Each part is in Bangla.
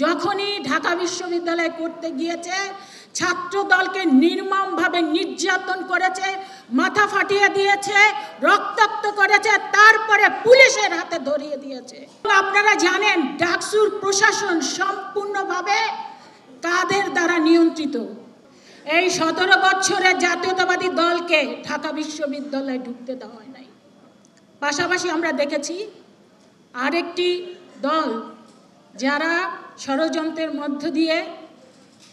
যখনই ঢাকা বিশ্ববিদ্যালয় করতে গিয়েছে ছাত্র দলকে নির্মমভাবে নির্যাতন করেছে, মাথা ফাটিয়ে দিয়েছে, রক্তাক্ত করেছে, তারপরে পুলিশের হাতে ধরিয়ে দিয়েছে। আপনারা জানেন ডাকসুর প্রশাসন সম্পূর্ণভাবে কাদের দ্বারা নিয়ন্ত্রিত। এই 17 বছরের জাতীয়তাবাদী দলকে ঢাকা বিশ্ববিদ্যালয়ে ঢুকতে দেওয়া হয় নাই। পাশাপাশি আমরা দেখেছি আরেকটি দল যারা ষড়যন্ত্রের মধ্য দিয়ে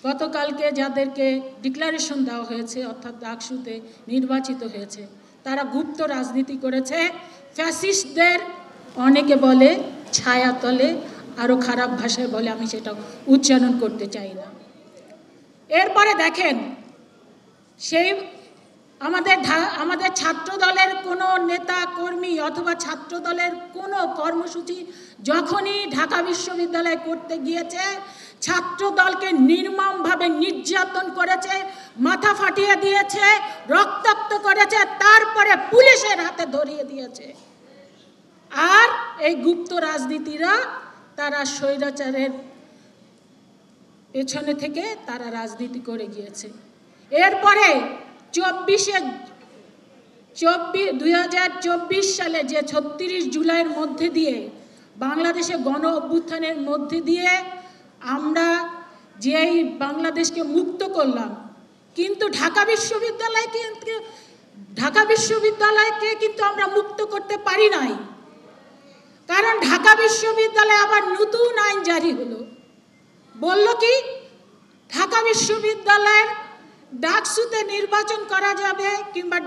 গতকালকে যাদেরকে ডিক্লারেশন দেওয়া হয়েছে অর্থাৎ ডাকসুতে নির্বাচিত হয়েছে, তারা গুপ্ত রাজনীতি করেছে। ফ্যাসিস্টদের অনেকে বলে ছায়াতলে, আরও খারাপ ভাষায় বলে, আমি সেটা উচ্চারণ করতে চাই না। এরপরে দেখেন সেই আমাদের ছাত্র দলের কোনো নেতা কর্মী অথবা ছাত্র দলের কোনো কর্মসূচি যখনই ঢাকা বিশ্ববিদ্যালয় করতে গিয়েছে ছাত্র দলকে নির্মমভাবে নির্যাতন করেছে, মাথা ফাটিয়ে দিয়েছে, রক্তাক্ত করেছে, তারপরে পুলিশের হাতে ধরিয়ে দিয়েছে। আর এই গুপ্ত রাজনীতিরা তারা স্বৈরাচারের পেছনে থেকে তারা রাজনীতি করে গিয়েছে। এরপরে 2024 সালে যে 36 জুলাইয়ের মধ্যে দিয়ে বাংলাদেশে গণ অভ্যুত্থানের মধ্যে দিয়ে আমরা যেই বাংলাদেশকে মুক্ত করলাম, কিন্তু ঢাকা বিশ্ববিদ্যালয়কে কিন্তু আমরা মুক্ত করতে পারি নাই। কারণ ঢাকা বিশ্ববিদ্যালয়ে আবার নতুন আইন জারি হলো, বলল কি ঢাকা বিশ্ববিদ্যালয়ের ডাকসুতে নির্বাচন করা যাবে কিংবা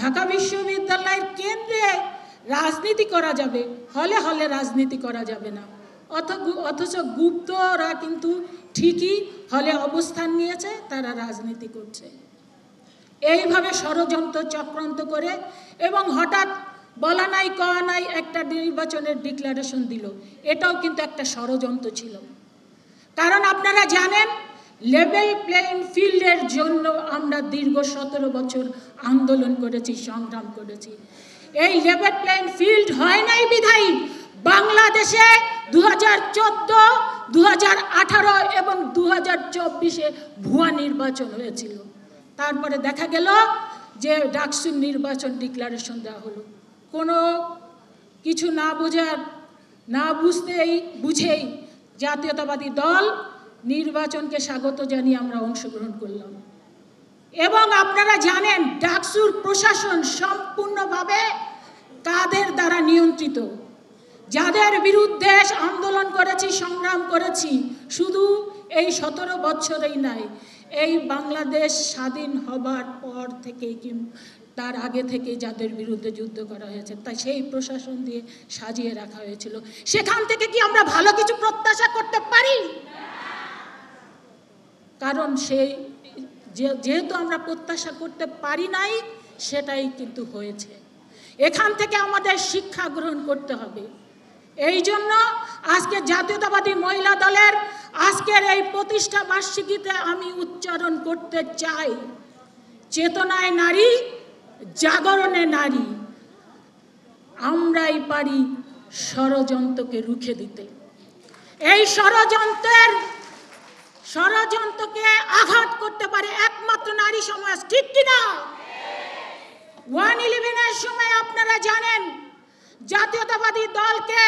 ঢাকা বিশ্ববিদ্যালয়ের কেন্দ্রে রাজনীতি করা যাবে, হলে হলে রাজনীতি করা যাবে না। অথচ গুপ্তরা কিন্তু ঠিকই হলে অবস্থান নিয়েছে, তারা রাজনীতি করছে। এইভাবে ষড়যন্ত্র চক্রান্ত করে এবং হঠাৎ বলা নাই কওয়া নাই একটা নির্বাচনের ডিক্লারেশন দিল, এটাও কিন্তু একটা ষড়যন্ত্র ছিল। কারণ আপনারা জানেন লেভেল প্লেইং ফিল্ডের জন্য আমরা দীর্ঘ 17 বছর আন্দোলন করেছি, সংগ্রাম করেছি। এই লেভেল প্লেইং ফিল্ড হয় নাই বিধায়ী বাংলাদেশে 2014, 2018 এবং 2024-এ ভুয়া নির্বাচন হয়েছিল। তারপরে দেখা গেল যে ডাকসুর নির্বাচন ডিক্লারেশন দেওয়া হলো। কোনো কিছু না বুঝেই জাতীয়তাবাদী দল নির্বাচনকে স্বাগত জানিয়ে আমরা অংশগ্রহণ করলাম। এবং আপনারা জানেন ডাকসুর প্রশাসন সম্পূর্ণভাবে কাদের দ্বারা নিয়ন্ত্রিত। যাদের বিরুদ্ধে আন্দোলন করেছি, সংগ্রাম করেছি, শুধু এই 17 বছরেই নাই, এই বাংলাদেশ স্বাধীন হবার পর থেকে তার আগে থেকে যাদের বিরুদ্ধে যুদ্ধ করা হয়েছে, তাই সেই প্রশাসন দিয়ে সাজিয়ে রাখা হয়েছিল। সেখান থেকে কি আমরা ভালো কিছু প্রত্যাশা করতে পারি? কারণ যেহেতু আমরা প্রত্যাশা করতে পারি নাই, সেটাই কিন্তু হয়েছে। এখান থেকে আমাদের শিক্ষা গ্রহণ করতে হবে। এই জন্য আজকে জাতীয়তাবাদী মহিলা দলের আজকের এই প্রতিষ্ঠা বার্ষিকীতে আমি উচ্চারণ করতে চাই, চেতনায় নারী, জাগরণে নারী। আমরাই পারি ষড়যন্ত্রকে রুখে দিতে। এই ষড়যন্ত্রকে আঘাত করতে পারে একমাত্র নারী সমাজ, ঠিক কিনা? 111-এর সময় আপনারা জানেন জাতীয়তাবাদী দলকে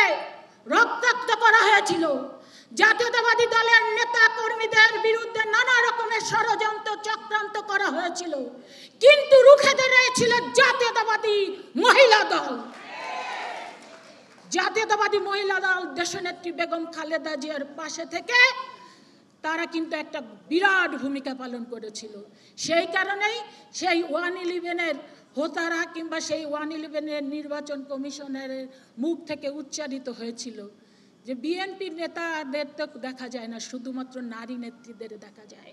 রক্তাক্ত করা হয়েছিল। জাতীয়তাবাদী দলের নেতা কর্মীদের বিরুদ্ধে নানা রকমের ষড়যন্ত্র চক্রান্ত করা হয়েছিল, কিন্তু রুখে দাঁড়িয়েছিল জাতীয়তাবাদী মহিলা দল। জাতীয়তাবাদী মহিলা দল দেশনেত্রী বেগম খালেদা জিয়ার পাশে থেকে তারা কিন্তু একটা বিরাট ভূমিকা পালন করেছিল। সেই কারণেই সেই 111-এর হোতারা কিংবা সেই 111-এর নির্বাচন কমিশনের মুখ থেকে উচ্চারিত হয়েছিল যে বিএনপির নেতাদের তো দেখা যায় না, শুধুমাত্র নারী নেত্রীদের দেখা যায়।